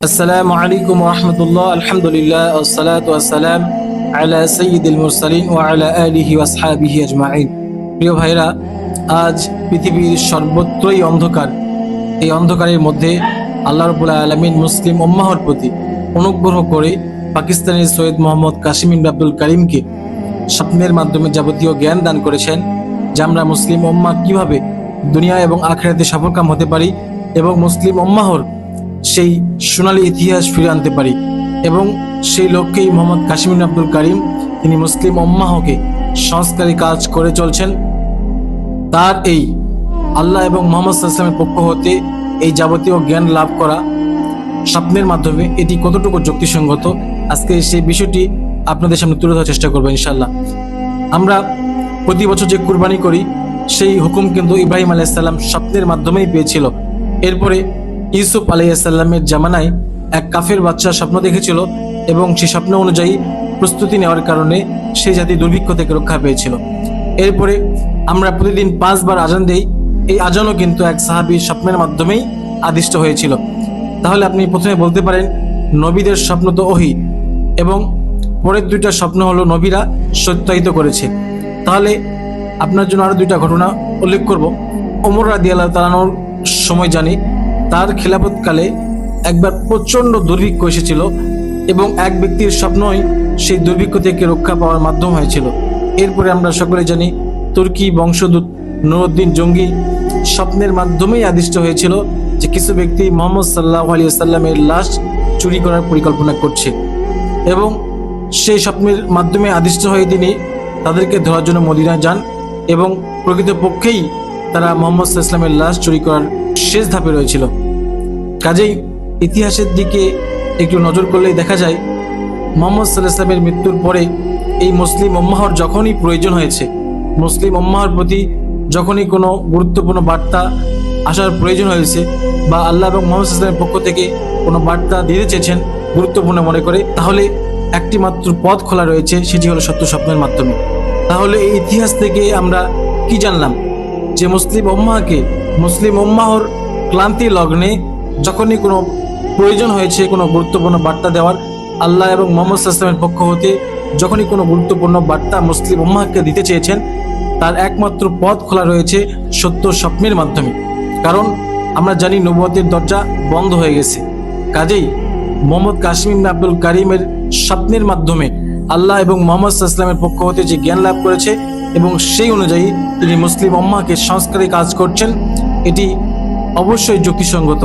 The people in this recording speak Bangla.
আসসালামু আলাইকুম ওয়া রাহমাতুল্লাহ। আলহামদুলিল্লাহ ওয়াসসালাতু ওয়াসসালাম আলা সাইয়্যিদিল মুরসালিন ওয়া আলা আলিহি ওয়া আসহাবিহি আজমাইন। প্রিয় ভাইরা, আজ পৃথিবীর সর্বত্রই অন্ধকার। এই অন্ধকারের মধ্যে আল্লাহ রাব্বুল আলামিন মুসলিম উম্মাহর প্রতি অনুগ্রহ করে পাকিস্তানের সৈয়দ মোহাম্মদ কাসিম বিন আব্দুল কারিমকে স্বপ্নের মাধ্যমে যাবতীয় জ্ঞান দান করেছেন, যে আমরা মুসলিম উম্মাহ কিভাবে দুনিয়া এবং আখিরাতে সফলকাম হতে পারি এবং মুসলিম উম্মাহর সেই সোনালী ইতিহাস ফিরে আনতে পারি। এবং সেই লক্ষ্যেই মোহাম্মদ কাসিম বিন আব্দুল কারিম তিনি মুসলিম উম্মাহকে সংস্কারী কাজ করে চলছেন। তার এই আল্লাহ এবং মোহাম্মদ সাল্লাল্লাহু আলাইহি ওয়াসাল্লামের পক্ষ হতে এই যাবতীয় জ্ঞান লাভ করা স্বপ্নের মাধ্যমে এটি কতটুকু যুক্তিসঙ্গত, আজকে সেই বিষয়টি আপনাদের সামনে তুলে ধরার চেষ্টা করবো ইনশাআল্লাহ। আমরা প্রতি বছর যে কুরবানি করি সেই হুকুম কিন্তু ইব্রাহিম আলাইহিস সালাম স্বপ্নের মাধ্যমেই পেয়েছিল। এরপরে ইউসুফ আলাইহিস সালামের জামানায় এক কাফের বাচ্চা স্বপ্ন দেখেছিল এবং সেই স্বপ্ন অনুযায়ী প্রস্তুতি নেওয়ার কারণে সেই জাতি দুর্ভিক্ষ থেকে রক্ষা পেয়েছিল। এরপরে আমরা প্রতিদিন 5 বার আজান দেই, এই আজানও কিন্তু এক সাহাবীর স্বপ্নের মাধ্যমেই আদিষ্ট হয়েছিল। তাহলে আপনি প্রথমে বলতে পারেন নবীদের স্বপ্ন তো ওহী, এবং পরের 2টা স্বপ্ন হলো নবীরা সত্যায়িত করেছে। তাহলে আপনার জন্য আরো 2টা ঘটনা উল্লেখ করব। ওমর রাদিয়াল্লাহু তাআলার সময় জানি তার খিলাফতকালে একবার প্রচন্ড দুর্ভিক্ষ এসেছিল এবং এক ব্যক্তির স্বপ্নই সেই দুর্ভিক্ষ থেকে রক্ষা পাওয়ার মাধ্যম হয়েছিল। এরপরে আমরা সকলে জানি তুর্কি বংশোদ্ভূত নুরউদ্দিন জঙ্গি স্বপ্নের মাধ্যমেই আদিষ্ট হয়েছিল যে কিছু ব্যক্তি মুহাম্মদ সাল্লাল্লাহু আলাইহি ওয়াসাল্লামের লাশ চুরি করার পরিকল্পনা করছে, এবং সেই স্বপ্নের মাধ্যমে আদিষ্ট হয়ে তিনি তাদেরকে ধরার জন্য মদিনায় যান এবং প্রকৃতপক্ষেই তারা মুহাম্মদ সাল্লাল্লাহু আলাইহি ওয়াসাল্লামের লাশ চুরি করার শেষ ধাপে রয়েছিল। কাজেই ইতিহাসের দিকে একটু নজর করলেই দেখা যায় মুহাম্মদ সাল্লাল্লাহু আলাইহি ওয়াসাল্লামের মৃত্যুর পরে এই মুসলিম উম্মাহর যখনই প্রয়োজন হয়েছে, মুসলিম উম্মাহর প্রতি যখনই কোনো গুরুত্বপূর্ণ বার্তা আসার প্রয়োজন হয়েছে বা আল্লাহ এবং মুহাম্মদ সাল্লাল্লাহু আলাইহি ওয়াসাল্লামের পক্ষ থেকে কোনো বার্তা দিতে চেয়েছেন গুরুত্বপূর্ণ মনে করে, তাহলে একটি মাত্র পথ খোলা রয়েছে, সেটি হলো সত্য স্বপ্নের মাধ্যমে। তাহলে এই ইতিহাস থেকে আমরা কি জানলাম? যে মুসলিম উম্মাহর ক্লান্তি লগ্নে যখনই কোনো প্রয়োজন হয়েছে কোনো গুরুত্বপূর্ণ বার্তা দেওয়ার, আল্লাহ এবং মুহাম্মদ সাল্লাল্লাহু আলাইহি ওয়াসাল্লামের পক্ষ হতে যখনই কোনো গুরুত্বপূর্ণ বার্তা মুসলিম উম্মাহকে দিতে চেয়েছেন, তার একমাত্র পথ খোলা রয়েছে সত্য স্বপ্নের মাধ্যমে। কারণ আমরা জানি নবুয়তের দরজা বন্ধ হয়ে গেছে। কাজেই মোহাম্মদ কাসিম বিন আব্দুল কারিমের স্বপ্নের মাধ্যমে আল্লাহ এবং মুহাম্মদ সাল্লাল্লাহু আলাইহি ওয়াসাল্লামের পক্ষ হতে যে জ্ঞান লাভ করেছে এবং সেই অনুযায়ী তিনি মুসলিম উম্মাহকে সংস্কারে কাজ করছেন, এটি অবশ্যই যুক্তিসঙ্গত।